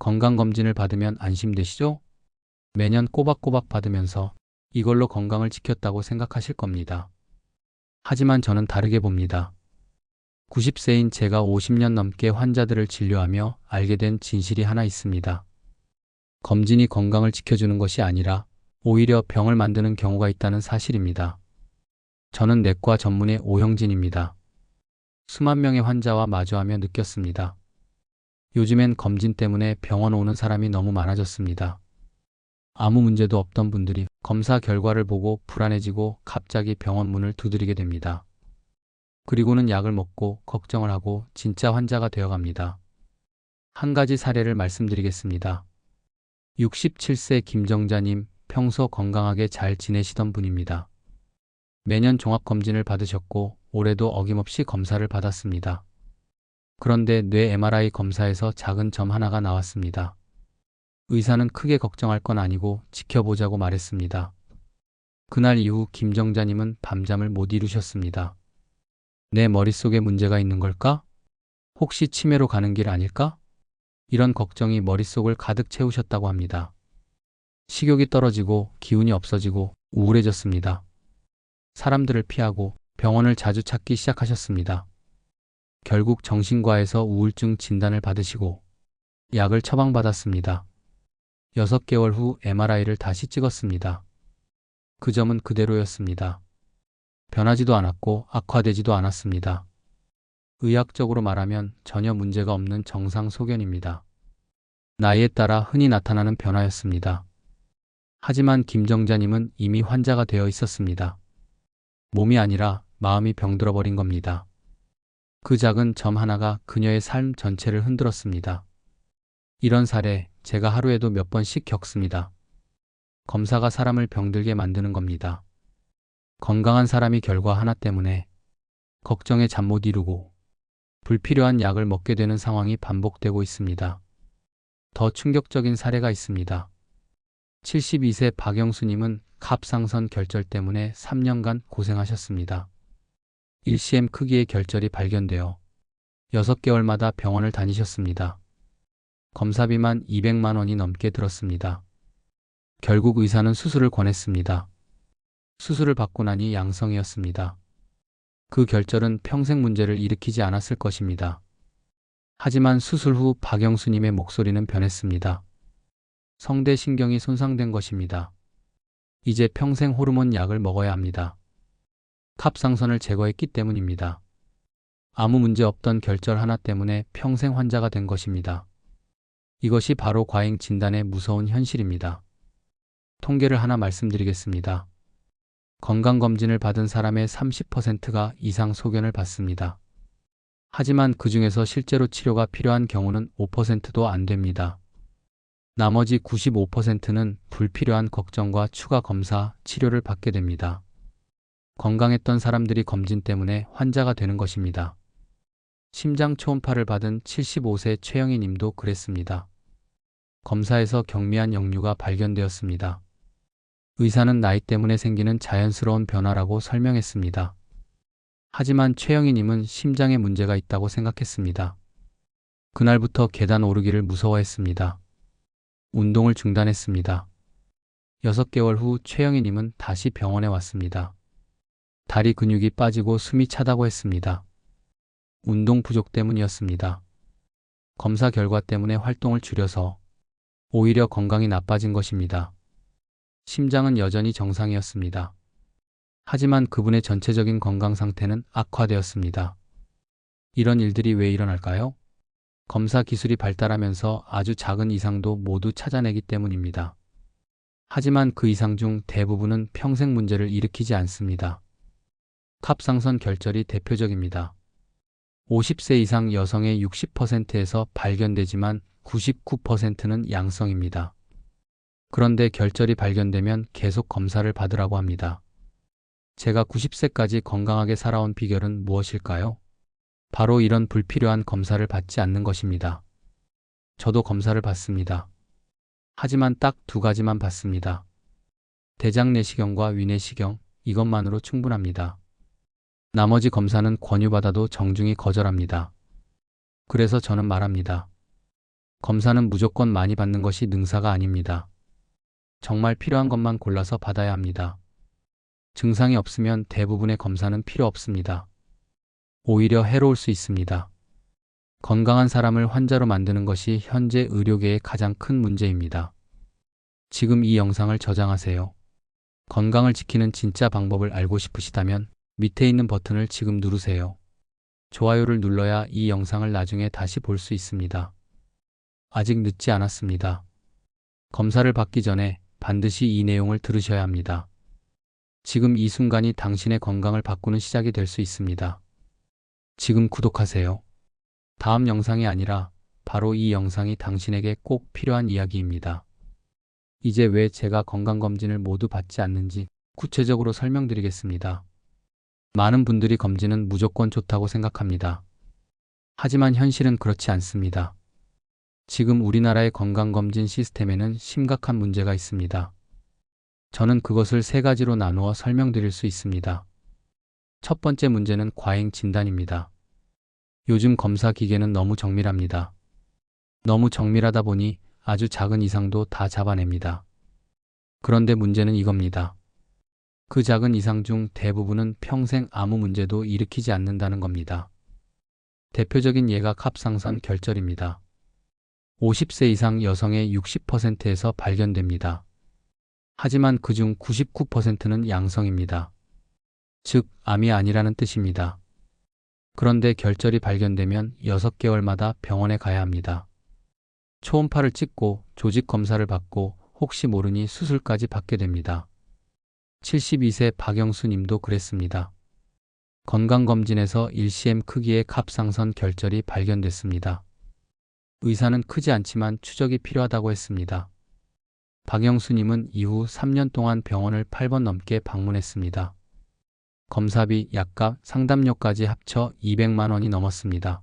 건강검진을 받으면 안심되시죠? 매년 꼬박꼬박 받으면서 이걸로 건강을 지켰다고 생각하실 겁니다. 하지만 저는 다르게 봅니다. 90세인 제가 50년 넘게 환자들을 진료하며 알게 된 진실이 하나 있습니다. 검진이 건강을 지켜주는 것이 아니라 오히려 병을 만드는 경우가 있다는 사실입니다. 저는 내과 전문의 오형진입니다. 수만 명의 환자와 마주하며 느꼈습니다. 요즘엔 검진 때문에 병원 오는 사람이 너무 많아졌습니다. 아무 문제도 없던 분들이 검사 결과를 보고 불안해지고 갑자기 병원 문을 두드리게 됩니다. 그리고는 약을 먹고 걱정을 하고 진짜 환자가 되어갑니다. 한 가지 사례를 말씀드리겠습니다. 67세 김정자님, 평소 건강하게 잘 지내시던 분입니다. 매년 종합검진을 받으셨고 올해도 어김없이 검사를 받았습니다. 그런데 뇌 MRI 검사에서 작은 점 하나가 나왔습니다. 의사는 크게 걱정할 건 아니고 지켜보자고 말했습니다. 그날 이후 김정자님은 밤잠을 못 이루셨습니다. 내 머릿속에 문제가 있는 걸까? 혹시 치매로 가는 길 아닐까? 이런 걱정이 머릿속을 가득 채우셨다고 합니다. 식욕이 떨어지고 기운이 없어지고 우울해졌습니다. 사람들을 피하고 병원을 자주 찾기 시작하셨습니다. 결국 정신과에서 우울증 진단을 받으시고 약을 처방받았습니다. 6개월 후 MRI를 다시 찍었습니다. 그 점은 그대로였습니다. 변하지도 않았고 악화되지도 않았습니다. 의학적으로 말하면 전혀 문제가 없는 정상 소견입니다. 나이에 따라 흔히 나타나는 변화였습니다. 하지만 김정자님은 이미 환자가 되어 있었습니다. 몸이 아니라 마음이 병들어 버린 겁니다. 그 작은 점 하나가 그녀의 삶 전체를 흔들었습니다. 이런 사례 제가 하루에도 몇 번씩 겪습니다. 검사가 사람을 병들게 만드는 겁니다. 건강한 사람이 결과 하나 때문에 걱정에 잠 못 이루고 불필요한 약을 먹게 되는 상황이 반복되고 있습니다. 더 충격적인 사례가 있습니다. 72세 박영수님은 갑상선 결절 때문에 3년간 고생하셨습니다. 1cm 크기의 결절이 발견되어 6개월마다 병원을 다니셨습니다. 검사비만 200만 원이 넘게 들었습니다. 결국 의사는 수술을 권했습니다. 수술을 받고 나니 양성이었습니다. 그 결절은 평생 문제를 일으키지 않았을 것입니다. 하지만 수술 후 박영수님의 목소리는 변했습니다. 성대신경이 손상된 것입니다. 이제 평생 호르몬 약을 먹어야 합니다. 갑상선을 제거했기 때문입니다. 아무 문제 없던 결절 하나 때문에 평생 환자가 된 것입니다. 이것이 바로 과잉 진단의 무서운 현실입니다. 통계를 하나 말씀드리겠습니다. 건강검진을 받은 사람의 30%가 이상 소견을 받습니다. 하지만 그 중에서 실제로 치료가 필요한 경우는 5%도 안 됩니다. 나머지 95%는 불필요한 걱정과 추가 검사, 치료를 받게 됩니다. 건강했던 사람들이 검진 때문에 환자가 되는 것입니다. 심장 초음파를 받은 75세 최영희 님도 그랬습니다. 검사에서 경미한 역류가 발견되었습니다. 의사는 나이 때문에 생기는 자연스러운 변화라고 설명했습니다. 하지만 최영희 님은 심장에 문제가 있다고 생각했습니다. 그날부터 계단 오르기를 무서워했습니다. 운동을 중단했습니다. 6개월 후 최영희 님은 다시 병원에 왔습니다. 다리 근육이 빠지고 숨이 차다고 했습니다. 운동 부족 때문이었습니다. 검사 결과 때문에 활동을 줄여서 오히려 건강이 나빠진 것입니다. 심장은 여전히 정상이었습니다. 하지만 그분의 전체적인 건강 상태는 악화되었습니다. 이런 일들이 왜 일어날까요? 검사 기술이 발달하면서 아주 작은 이상도 모두 찾아내기 때문입니다. 하지만 그 이상 중 대부분은 평생 문제를 일으키지 않습니다. 갑상선 결절이 대표적입니다. 50세 이상 여성의 60%에서 발견되지만 99%는 양성입니다. 그런데 결절이 발견되면 계속 검사를 받으라고 합니다. 제가 90세까지 건강하게 살아온 비결은 무엇일까요? 바로 이런 불필요한 검사를 받지 않는 것입니다. 저도 검사를 받습니다. 하지만 딱 2가지만 받습니다. 대장 내시경과 위내시경, 이것만으로 충분합니다. 나머지 검사는 권유받아도 정중히 거절합니다. 그래서 저는 말합니다. 검사는 무조건 많이 받는 것이 능사가 아닙니다. 정말 필요한 것만 골라서 받아야 합니다. 증상이 없으면 대부분의 검사는 필요 없습니다. 오히려 해로울 수 있습니다. 건강한 사람을 환자로 만드는 것이 현재 의료계의 가장 큰 문제입니다. 지금 이 영상을 저장하세요. 건강을 지키는 진짜 방법을 알고 싶으시다면 밑에 있는 버튼을 지금 누르세요. 좋아요를 눌러야 이 영상을 나중에 다시 볼 수 있습니다. 아직 늦지 않았습니다. 검사를 받기 전에 반드시 이 내용을 들으셔야 합니다. 지금 이 순간이 당신의 건강을 바꾸는 시작이 될 수 있습니다. 지금 구독하세요. 다음 영상이 아니라 바로 이 영상이 당신에게 꼭 필요한 이야기입니다. 이제 왜 제가 건강검진을 모두 받지 않는지 구체적으로 설명드리겠습니다. 많은 분들이 검진은 무조건 좋다고 생각합니다. 하지만 현실은 그렇지 않습니다. 지금 우리나라의 건강검진 시스템에는 심각한 문제가 있습니다. 저는 그것을 세 가지로 나누어 설명드릴 수 있습니다. 첫 번째 문제는 과잉 진단입니다. 요즘 검사 기계는 너무 정밀합니다. 너무 정밀하다 보니 아주 작은 이상도 다 잡아냅니다. 그런데 문제는 이겁니다. 그 작은 이상 중 대부분은 평생 아무 문제도 일으키지 않는다는 겁니다. 대표적인 예가 갑상선 결절입니다. 50세 이상 여성의 60%에서 발견됩니다. 하지만 그중 99%는 양성입니다. 즉, 암이 아니라는 뜻입니다. 그런데 결절이 발견되면 6개월마다 병원에 가야 합니다. 초음파를 찍고 조직 검사를 받고 혹시 모르니 수술까지 받게 됩니다. 72세 박영수 님도 그랬습니다. 건강검진에서 1cm 크기의 갑상선 결절이 발견됐습니다. 의사는 크지 않지만 추적이 필요하다고 했습니다. 박영수 님은 이후 3년 동안 병원을 8번 넘게 방문했습니다. 검사비, 약값, 상담료까지 합쳐 200만 원이 넘었습니다.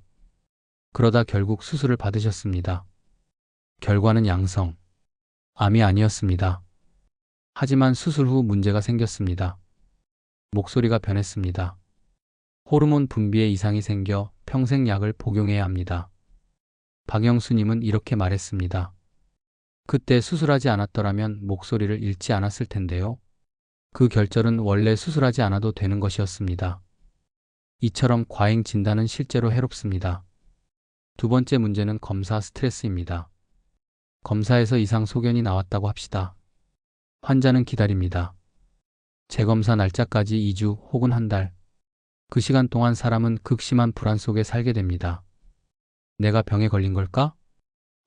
그러다 결국 수술을 받으셨습니다. 결과는 양성. 암이 아니었습니다. 하지만 수술 후 문제가 생겼습니다. 목소리가 변했습니다. 호르몬 분비에 이상이 생겨 평생 약을 복용해야 합니다. 박영수님은 이렇게 말했습니다. 그때 수술하지 않았더라면 목소리를 잃지 않았을 텐데요. 그 결절은 원래 수술하지 않아도 되는 것이었습니다. 이처럼 과잉 진단은 실제로 해롭습니다. 두 번째 문제는 검사 스트레스입니다. 검사에서 이상 소견이 나왔다고 합시다. 환자는 기다립니다. 재검사 날짜까지 2주 혹은 한 달. 그 시간 동안 사람은 극심한 불안 속에 살게 됩니다. 내가 병에 걸린 걸까?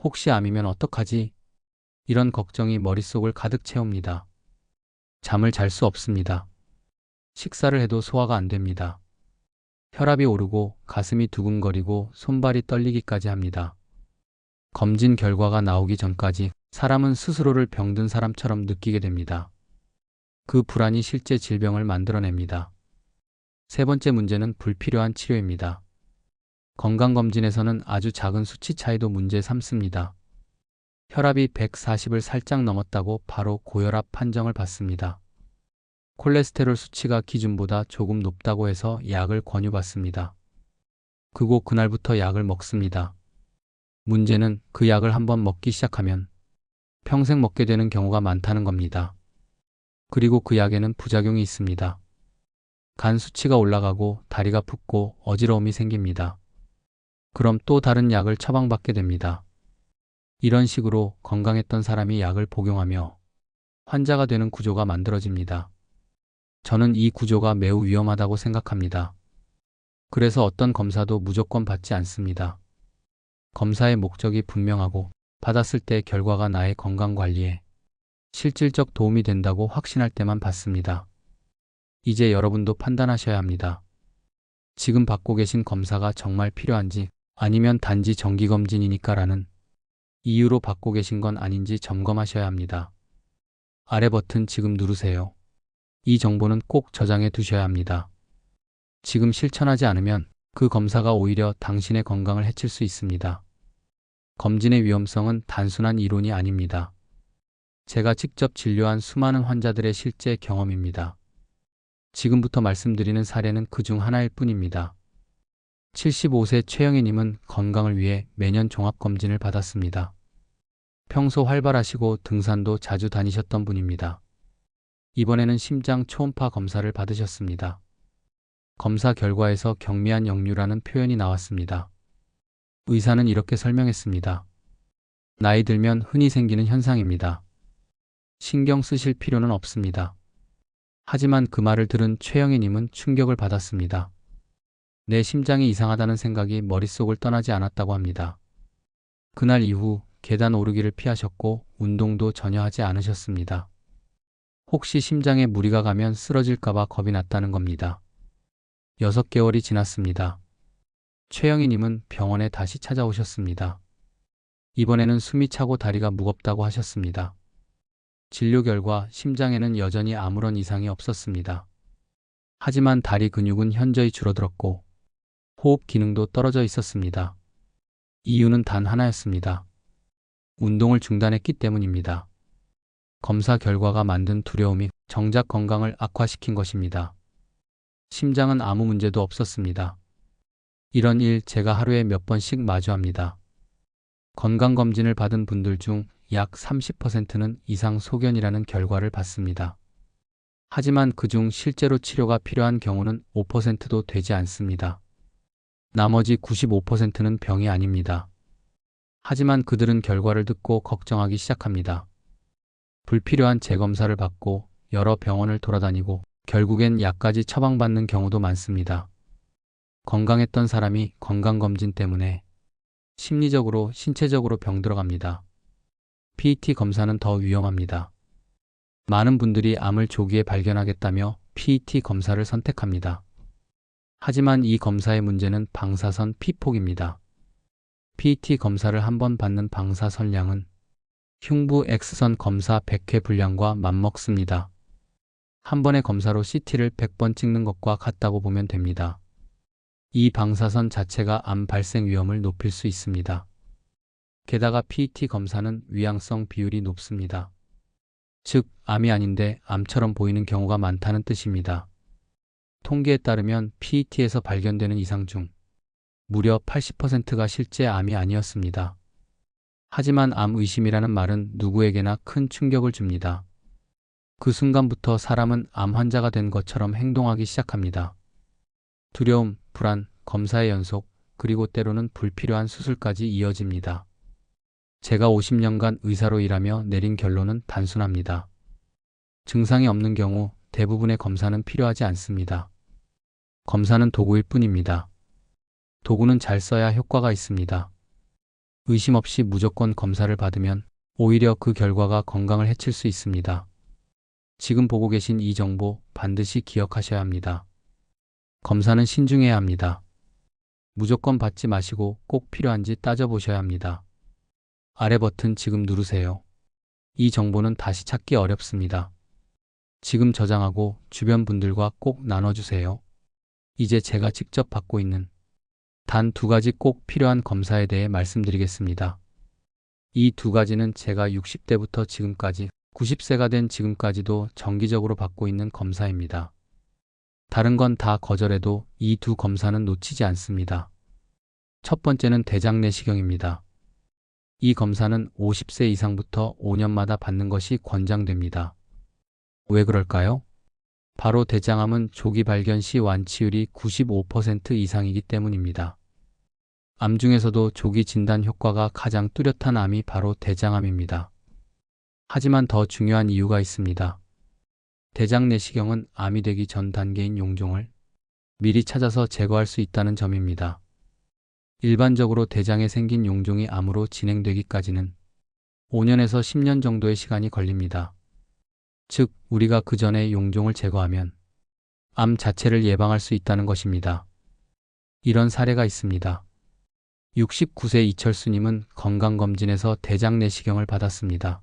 혹시 암이면 어떡하지? 이런 걱정이 머릿속을 가득 채웁니다. 잠을 잘 수 없습니다. 식사를 해도 소화가 안 됩니다. 혈압이 오르고 가슴이 두근거리고 손발이 떨리기까지 합니다. 검진 결과가 나오기 전까지 사람은 스스로를 병든 사람처럼 느끼게 됩니다. 그 불안이 실제 질병을 만들어냅니다. 세 번째 문제는 불필요한 치료입니다. 건강검진에서는 아주 작은 수치 차이도 문제 삼습니다. 혈압이 140을 살짝 넘었다고 바로 고혈압 판정을 받습니다. 콜레스테롤 수치가 기준보다 조금 높다고 해서 약을 권유받습니다. 그고 그날부터 약을 먹습니다. 문제는 그 약을 한번 먹기 시작하면 평생 먹게 되는 경우가 많다는 겁니다. 그리고 그 약에는 부작용이 있습니다. 간 수치가 올라가고 다리가 붓고 어지러움이 생깁니다. 그럼 또 다른 약을 처방받게 됩니다. 이런 식으로 건강했던 사람이 약을 복용하며 환자가 되는 구조가 만들어집니다. 저는 이 구조가 매우 위험하다고 생각합니다. 그래서 어떤 검사도 무조건 받지 않습니다. 검사의 목적이 분명하고 받았을 때 결과가 나의 건강관리에 실질적 도움이 된다고 확신할 때만 받습니다. 이제 여러분도 판단하셔야 합니다. 지금 받고 계신 검사가 정말 필요한지 아니면 단지 정기검진이니까라는 이유로 받고 계신 건 아닌지 점검하셔야 합니다. 아래 버튼 지금 누르세요. 이 정보는 꼭 저장해 두셔야 합니다. 지금 실천하지 않으면 그 검사가 오히려 당신의 건강을 해칠 수 있습니다. 검진의 위험성은 단순한 이론이 아닙니다. 제가 직접 진료한 수많은 환자들의 실제 경험입니다. 지금부터 말씀드리는 사례는 그중 하나일 뿐입니다. 75세 최영희님은 건강을 위해 매년 종합검진을 받았습니다. 평소 활발하시고 등산도 자주 다니셨던 분입니다. 이번에는 심장 초음파 검사를 받으셨습니다. 검사 결과에서 경미한 역류라는 표현이 나왔습니다. 의사는 이렇게 설명했습니다. 나이 들면 흔히 생기는 현상입니다. 신경 쓰실 필요는 없습니다. 하지만 그 말을 들은 최영희님은 충격을 받았습니다. 내 심장이 이상하다는 생각이 머릿속을 떠나지 않았다고 합니다. 그날 이후 계단 오르기를 피하셨고 운동도 전혀 하지 않으셨습니다. 혹시 심장에 무리가 가면 쓰러질까봐 겁이 났다는 겁니다. 6개월이 지났습니다. 최영희님은 병원에 다시 찾아오셨습니다. 이번에는 숨이 차고 다리가 무겁다고 하셨습니다. 진료 결과 심장에는 여전히 아무런 이상이 없었습니다. 하지만 다리 근육은 현저히 줄어들었고 호흡 기능도 떨어져 있었습니다. 이유는 단 하나였습니다. 운동을 중단했기 때문입니다. 검사 결과가 만든 두려움이 정작 건강을 악화시킨 것입니다. 심장은 아무 문제도 없었습니다. 이런 일 제가 하루에 몇 번씩 마주합니다. 건강검진을 받은 분들 중 약 30%는 이상 소견이라는 결과를 받습니다. 하지만 그중 실제로 치료가 필요한 경우는 5%도 되지 않습니다. 나머지 95%는 병이 아닙니다. 하지만 그들은 결과를 듣고 걱정하기 시작합니다. 불필요한 재검사를 받고 여러 병원을 돌아다니고 결국엔 약까지 처방받는 경우도 많습니다. 건강했던 사람이 건강검진 때문에 심리적으로, 신체적으로 병들어갑니다. PET 검사는 더 위험합니다. 많은 분들이 암을 조기에 발견하겠다며 PET 검사를 선택합니다. 하지만 이 검사의 문제는 방사선 피폭입니다. PET 검사를 한 번 받는 방사선량은 흉부 X선 검사 100회 분량과 맞먹습니다. 한 번의 검사로 CT를 100번 찍는 것과 같다고 보면 됩니다. 이 방사선 자체가 암 발생 위험을 높일 수 있습니다. 게다가 PET 검사는 위양성 비율이 높습니다. 즉, 암이 아닌데 암처럼 보이는 경우가 많다는 뜻입니다. 통계에 따르면 PET에서 발견되는 이상 중 무려 80%가 실제 암이 아니었습니다. 하지만 암 의심이라는 말은 누구에게나 큰 충격을 줍니다. 그 순간부터 사람은 암 환자가 된 것처럼 행동하기 시작합니다. 두려움, 불안, 검사의 연속, 그리고 때로는 불필요한 수술까지 이어집니다. 제가 50년간 의사로 일하며 내린 결론은 단순합니다. 증상이 없는 경우 대부분의 검사는 필요하지 않습니다. 검사는 도구일 뿐입니다. 도구는 잘 써야 효과가 있습니다. 의심 없이 무조건 검사를 받으면 오히려 그 결과가 건강을 해칠 수 있습니다. 지금 보고 계신 이 정보 반드시 기억하셔야 합니다. 검사는 신중해야 합니다. 무조건 받지 마시고 꼭 필요한지 따져보셔야 합니다. 아래 버튼 지금 누르세요. 이 정보는 다시 찾기 어렵습니다. 지금 저장하고 주변 분들과 꼭 나눠주세요. 이제 제가 직접 받고 있는 단 2가지 꼭 필요한 검사에 대해 말씀드리겠습니다. 이 2가지는 제가 60대부터 지금까지 90세가 된 지금까지도 정기적으로 받고 있는 검사입니다. 다른 건 다 거절해도 이 2 검사는 놓치지 않습니다. 첫 번째는 대장 내시경입니다. 이 검사는 50세 이상부터 5년마다 받는 것이 권장됩니다. 왜 그럴까요? 바로 대장암은 조기 발견 시 완치율이 95% 이상이기 때문입니다. 암 중에서도 조기 진단 효과가 가장 뚜렷한 암이 바로 대장암입니다. 하지만 더 중요한 이유가 있습니다. 대장 내시경은 암이 되기 전 단계인 용종을 미리 찾아서 제거할 수 있다는 점입니다. 일반적으로 대장에 생긴 용종이 암으로 진행되기까지는 5년에서 10년 정도의 시간이 걸립니다. 즉, 우리가 그 전에 용종을 제거하면 암 자체를 예방할 수 있다는 것입니다. 이런 사례가 있습니다. 69세 이철수님은 건강검진에서 대장 내시경을 받았습니다.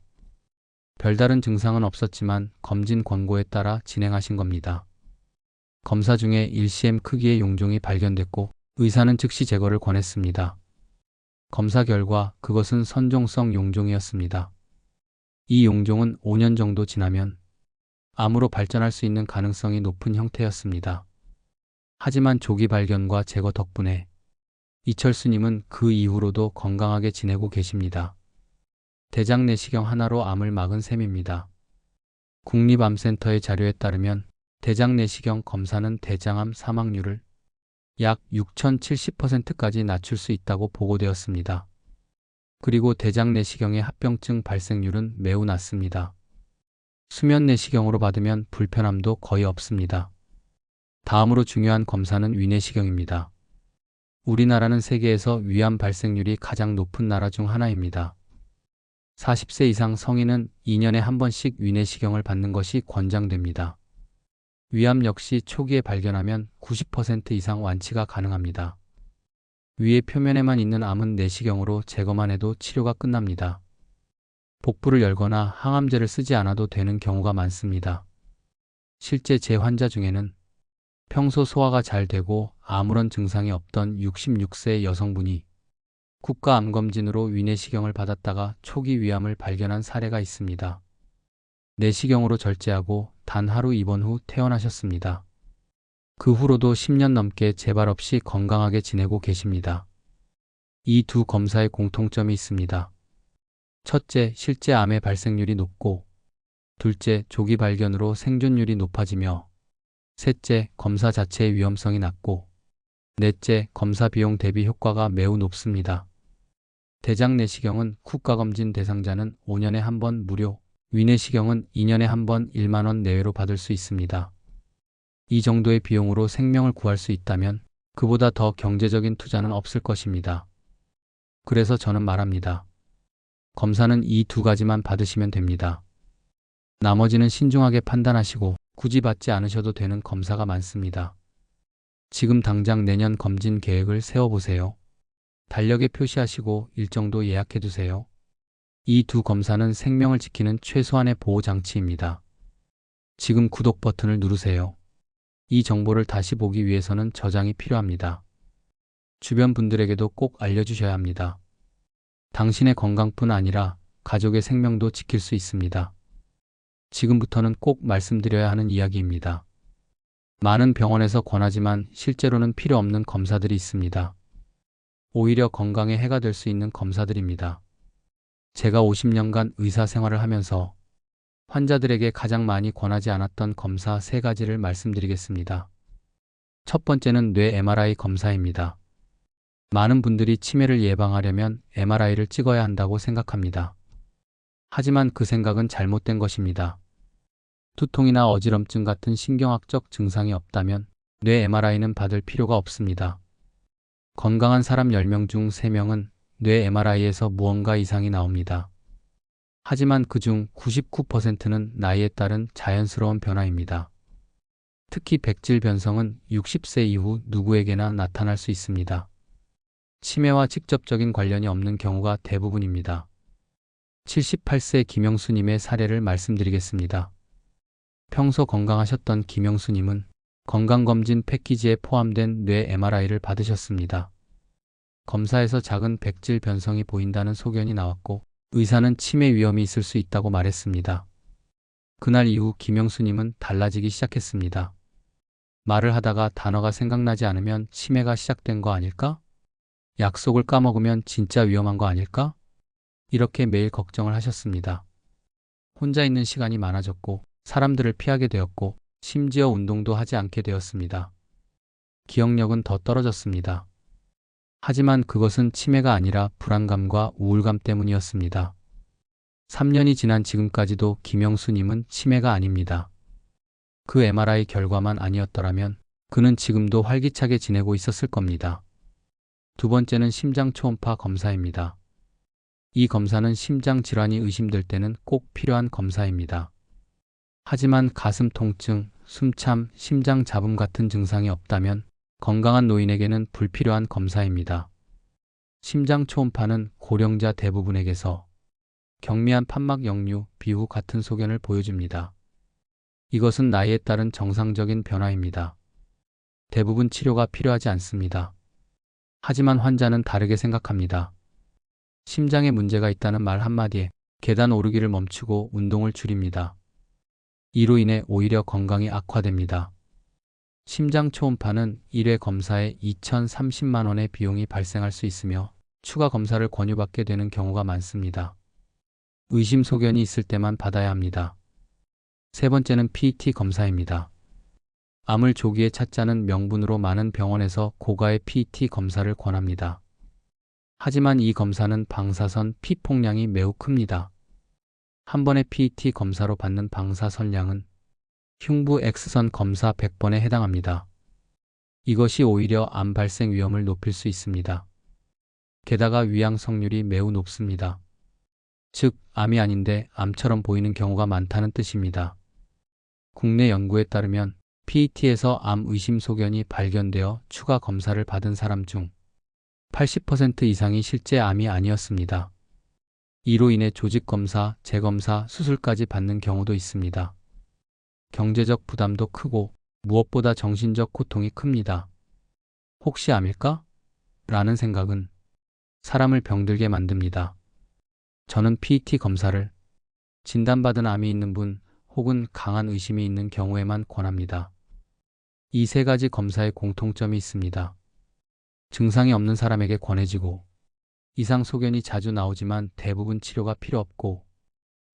별다른 증상은 없었지만 검진 권고에 따라 진행하신 겁니다. 검사 중에 1cm 크기의 용종이 발견됐고 의사는 즉시 제거를 권했습니다. 검사 결과 그것은 선종성 용종이었습니다. 이 용종은 5년 정도 지나면 암으로 발전할 수 있는 가능성이 높은 형태였습니다. 하지만 조기 발견과 제거 덕분에 이철수님은 그 이후로도 건강하게 지내고 계십니다. 대장 내시경 하나로 암을 막은 셈입니다. 국립암센터의 자료에 따르면 대장 내시경 검사는 대장암 사망률을 약 6,070%까지 낮출 수 있다고 보고되었습니다. 그리고 대장 내시경의 합병증 발생률은 매우 낮습니다. 수면 내시경으로 받으면 불편함도 거의 없습니다. 다음으로 중요한 검사는 위내시경입니다. 우리나라는 세계에서 위암 발생률이 가장 높은 나라 중 하나입니다. 40세 이상 성인은 2년에 한 번씩 위내시경을 받는 것이 권장됩니다. 위암 역시 초기에 발견하면 90% 이상 완치가 가능합니다. 위의 표면에만 있는 암은 내시경으로 제거만 해도 치료가 끝납니다. 복부를 열거나 항암제를 쓰지 않아도 되는 경우가 많습니다. 실제 제 환자 중에는 평소 소화가 잘 되고 아무런 증상이 없던 66세 여성분이 국가암검진으로 위내시경을 받았다가 초기 위암을 발견한 사례가 있습니다. 내시경으로 절제하고 단 하루 입원 후 퇴원하셨습니다. 그 후로도 10년 넘게 재발 없이 건강하게 지내고 계십니다. 이 두 검사의 공통점이 있습니다. 첫째, 실제 암의 발생률이 높고, 둘째, 조기 발견으로 생존율이 높아지며, 셋째, 검사 자체의 위험성이 낮고, 넷째, 검사 비용 대비 효과가 매우 높습니다. 대장 내시경은 국가검진 대상자는 5년에 한 번 무료, 위내시경은 2년에 한 번 1만 원 내외로 받을 수 있습니다. 이 정도의 비용으로 생명을 구할 수 있다면 그보다 더 경제적인 투자는 없을 것입니다. 그래서 저는 말합니다. 검사는 이 두 가지만 받으시면 됩니다. 나머지는 신중하게 판단하시고 굳이 받지 않으셔도 되는 검사가 많습니다. 지금 당장 내년 검진 계획을 세워보세요. 달력에 표시하시고 일정도 예약해두세요. 이 두 검사는 생명을 지키는 최소한의 보호장치입니다. 지금 구독 버튼을 누르세요. 이 정보를 다시 보기 위해서는 저장이 필요합니다. 주변 분들에게도 꼭 알려주셔야 합니다. 당신의 건강뿐 아니라 가족의 생명도 지킬 수 있습니다. 지금부터는 꼭 말씀드려야 하는 이야기입니다. 많은 병원에서 권하지만 실제로는 필요 없는 검사들이 있습니다. 오히려 건강에 해가 될 수 있는 검사들입니다. 제가 50년간 의사 생활을 하면서 환자들에게 가장 많이 권하지 않았던 검사 3가지를 말씀드리겠습니다. 첫 번째는 뇌 MRI 검사입니다. 많은 분들이 치매를 예방하려면 MRI를 찍어야 한다고 생각합니다. 하지만 그 생각은 잘못된 것입니다. 두통이나 어지럼증 같은 신경학적 증상이 없다면 뇌 MRI는 받을 필요가 없습니다. 건강한 사람 10명 중 3명은 뇌 MRI에서 무언가 이상이 나옵니다. 하지만 그중 99%는 나이에 따른 자연스러운 변화입니다. 특히 백질 변성은 60세 이후 누구에게나 나타날 수 있습니다. 치매와 직접적인 관련이 없는 경우가 대부분입니다. 78세 김영수님의 사례를 말씀드리겠습니다. 평소 건강하셨던 김영수님은 건강검진 패키지에 포함된 뇌 MRI를 받으셨습니다. 검사에서 작은 백질 변성이 보인다는 소견이 나왔고 의사는 치매 위험이 있을 수 있다고 말했습니다. 그날 이후 김영수님은 달라지기 시작했습니다. 말을 하다가 단어가 생각나지 않으면 치매가 시작된 거 아닐까? 약속을 까먹으면 진짜 위험한 거 아닐까? 이렇게 매일 걱정을 하셨습니다. 혼자 있는 시간이 많아졌고 사람들을 피하게 되었고 심지어 운동도 하지 않게 되었습니다. 기억력은 더 떨어졌습니다. 하지만 그것은 치매가 아니라 불안감과 우울감 때문이었습니다. 3년이 지난 지금까지도 김영수님은 치매가 아닙니다. 그 MRI 결과만 아니었더라면 그는 지금도 활기차게 지내고 있었을 겁니다. 두 번째는 심장 초음파 검사입니다. 이 검사는 심장 질환이 의심될 때는 꼭 필요한 검사입니다. 하지만 가슴 통증, 숨참, 심장 잡음 같은 증상이 없다면 건강한 노인에게는 불필요한 검사입니다. 심장 초음파는 고령자 대부분에게서 경미한 판막 역류, 비후 같은 소견을 보여줍니다. 이것은 나이에 따른 정상적인 변화입니다. 대부분 치료가 필요하지 않습니다. 하지만 환자는 다르게 생각합니다. 심장에 문제가 있다는 말 한마디에 계단 오르기를 멈추고 운동을 줄입니다. 이로 인해 오히려 건강이 악화됩니다. 심장 초음파는 1회 검사에 2,030만 원의 비용이 발생할 수 있으며 추가 검사를 권유받게 되는 경우가 많습니다. 의심 소견이 있을 때만 받아야 합니다. 세 번째는 PET 검사입니다. 암을 조기에 찾자는 명분으로 많은 병원에서 고가의 PET 검사를 권합니다. 하지만 이 검사는 방사선 피 폭량이 매우 큽니다. 한 번의 PET 검사로 받는 방사선량은 흉부 X선 검사 100번에 해당합니다. 이것이 오히려 암 발생 위험을 높일 수 있습니다. 게다가 위양성률이 매우 높습니다. 즉, 암이 아닌데 암처럼 보이는 경우가 많다는 뜻입니다. 국내 연구에 따르면 PET에서 암 의심 소견이 발견되어 추가 검사를 받은 사람 중 80% 이상이 실제 암이 아니었습니다. 이로 인해 조직검사, 재검사, 수술까지 받는 경우도 있습니다. 경제적 부담도 크고 무엇보다 정신적 고통이 큽니다. 혹시 암일까? 라는 생각은 사람을 병들게 만듭니다. 저는 PET 검사를 진단받은 암이 있는 분 혹은 강한 의심이 있는 경우에만 권합니다. 이 세 가지 검사의 공통점이 있습니다. 증상이 없는 사람에게 권해지고 이상 소견이 자주 나오지만 대부분 치료가 필요 없고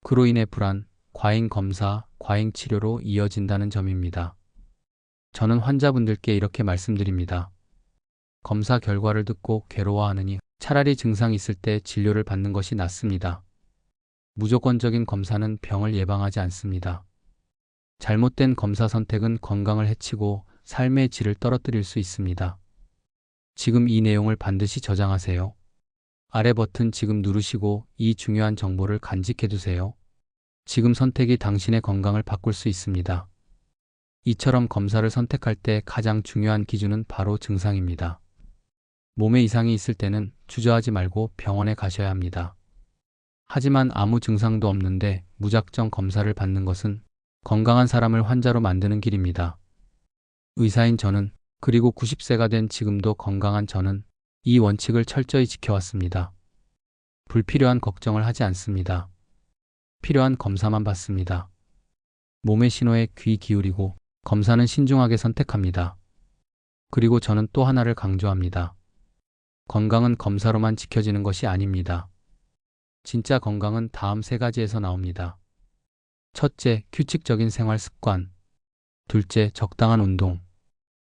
그로 인해 불안, 과잉 검사, 과잉 치료로 이어진다는 점입니다. 저는 환자분들께 이렇게 말씀드립니다. 검사 결과를 듣고 괴로워하느니 차라리 증상이 있을 때 진료를 받는 것이 낫습니다. 무조건적인 검사는 병을 예방하지 않습니다. 잘못된 검사 선택은 건강을 해치고 삶의 질을 떨어뜨릴 수 있습니다. 지금 이 내용을 반드시 저장하세요. 아래 버튼 지금 누르시고 이 중요한 정보를 간직해 두세요. 지금 선택이 당신의 건강을 바꿀 수 있습니다. 이처럼 검사를 선택할 때 가장 중요한 기준은 바로 증상입니다. 몸에 이상이 있을 때는 주저하지 말고 병원에 가셔야 합니다. 하지만 아무 증상도 없는데 무작정 검사를 받는 것은 건강한 사람을 환자로 만드는 길입니다. 의사인 저는, 그리고 90세가 된 지금도 건강한 저는 이 원칙을 철저히 지켜왔습니다. 불필요한 걱정을 하지 않습니다. 필요한 검사만 받습니다. 몸의 신호에 귀 기울이고 검사는 신중하게 선택합니다. 그리고 저는 또 하나를 강조합니다. 건강은 검사로만 지켜지는 것이 아닙니다. 진짜 건강은 다음 세 가지에서 나옵니다. 첫째, 규칙적인 생활 습관. 둘째, 적당한 운동.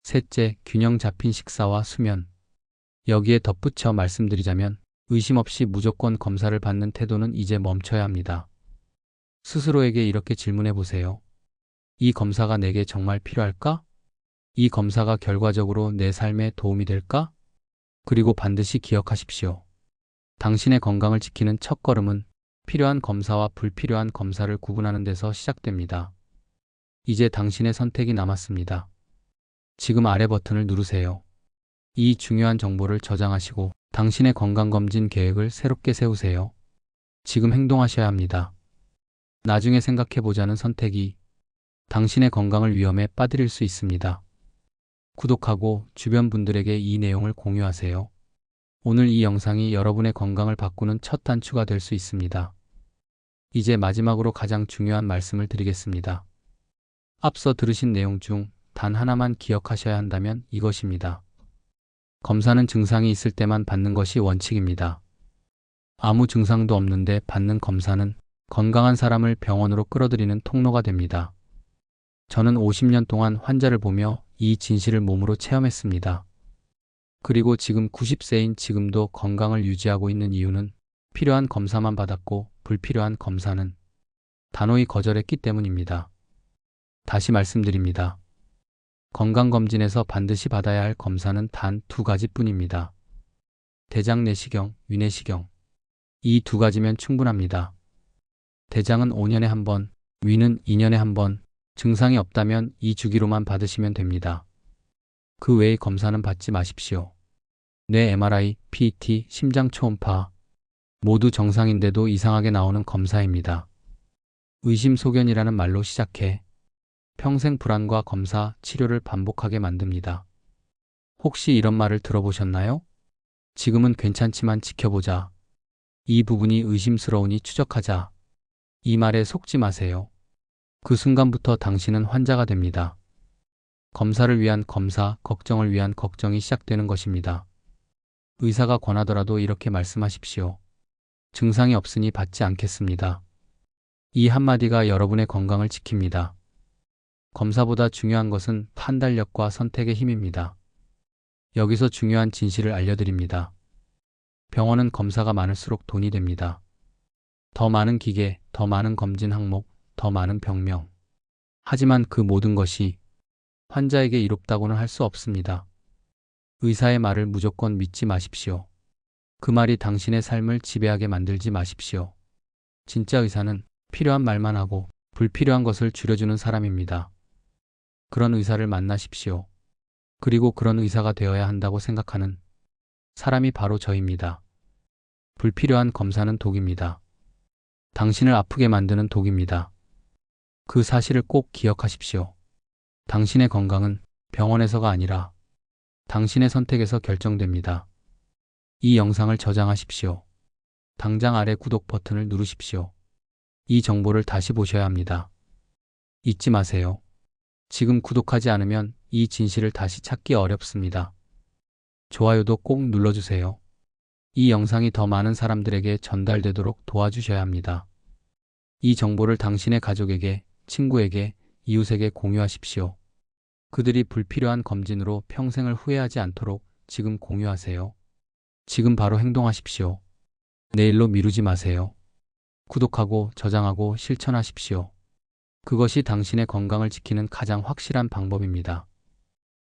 셋째, 균형 잡힌 식사와 수면. 여기에 덧붙여 말씀드리자면 의심 없이 무조건 검사를 받는 태도는 이제 멈춰야 합니다. 스스로에게 이렇게 질문해 보세요. 이 검사가 내게 정말 필요할까? 이 검사가 결과적으로 내 삶에 도움이 될까? 그리고 반드시 기억하십시오. 당신의 건강을 지키는 첫걸음은 필요한 검사와 불필요한 검사를 구분하는 데서 시작됩니다. 이제 당신의 선택이 남았습니다. 지금 아래 버튼을 누르세요. 이 중요한 정보를 저장하시고 당신의 건강검진 계획을 새롭게 세우세요. 지금 행동하셔야 합니다. 나중에 생각해보자는 선택이 당신의 건강을 위험에 빠뜨릴 수 있습니다. 구독하고 주변 분들에게 이 내용을 공유하세요. 오늘 이 영상이 여러분의 건강을 바꾸는 첫 단추가 될 수 있습니다. 이제 마지막으로 가장 중요한 말씀을 드리겠습니다. 앞서 들으신 내용 중 단 하나만 기억하셔야 한다면 이것입니다. 검사는 증상이 있을 때만 받는 것이 원칙입니다. 아무 증상도 없는데 받는 검사는 건강한 사람을 병원으로 끌어들이는 통로가 됩니다. 저는 50년 동안 환자를 보며 이 진실을 몸으로 체험했습니다. 그리고 지금 90세인 지금도 건강을 유지하고 있는 이유는 필요한 검사만 받았고 불필요한 검사는 단호히 거절했기 때문입니다. 다시 말씀드립니다. 건강검진에서 반드시 받아야 할 검사는 단 두 가지뿐입니다. 대장 내시경, 위내시경. 이 두 가지면 충분합니다. 대장은 5년에 한 번, 위는 2년에 한 번, 증상이 없다면 이 주기로만 받으시면 됩니다. 그 외의 검사는 받지 마십시오. 뇌 MRI, PET, 심장 초음파 모두 정상인데도 이상하게 나오는 검사입니다. 의심 소견이라는 말로 시작해 평생 불안과 검사, 치료를 반복하게 만듭니다. 혹시 이런 말을 들어보셨나요? 지금은 괜찮지만 지켜보자. 이 부분이 의심스러우니 추적하자. 이 말에 속지 마세요. 그 순간부터 당신은 환자가 됩니다. 검사를 위한 검사, 걱정을 위한 걱정이 시작되는 것입니다. 의사가 권하더라도 이렇게 말씀하십시오. 증상이 없으니 받지 않겠습니다. 이 한마디가 여러분의 건강을 지킵니다. 검사보다 중요한 것은 판단력과 선택의 힘입니다. 여기서 중요한 진실을 알려드립니다. 병원은 검사가 많을수록 돈이 됩니다. 더 많은 기계, 더 많은 검진 항목, 더 많은 병명. 하지만 그 모든 것이 환자에게 이롭다고는 할 수 없습니다. 의사의 말을 무조건 믿지 마십시오. 그 말이 당신의 삶을 지배하게 만들지 마십시오. 진짜 의사는 필요한 말만 하고 불필요한 것을 줄여주는 사람입니다. 그런 의사를 만나십시오. 그리고 그런 의사가 되어야 한다고 생각하는 사람이 바로 저입니다. 불필요한 검사는 독입니다. 당신을 아프게 만드는 독입니다. 그 사실을 꼭 기억하십시오. 당신의 건강은 병원에서가 아니라 당신의 선택에서 결정됩니다. 이 영상을 저장하십시오. 당장 아래 구독 버튼을 누르십시오. 이 정보를 다시 보셔야 합니다. 잊지 마세요. 지금 구독하지 않으면 이 진실을 다시 찾기 어렵습니다. 좋아요도 꼭 눌러주세요. 이 영상이 더 많은 사람들에게 전달되도록 도와주셔야 합니다. 이 정보를 당신의 가족에게, 친구에게, 이웃에게 공유하십시오. 그들이 불필요한 검진으로 평생을 후회하지 않도록 지금 공유하세요. 지금 바로 행동하십시오. 내일로 미루지 마세요. 구독하고 저장하고 실천하십시오. 그것이 당신의 건강을 지키는 가장 확실한 방법입니다.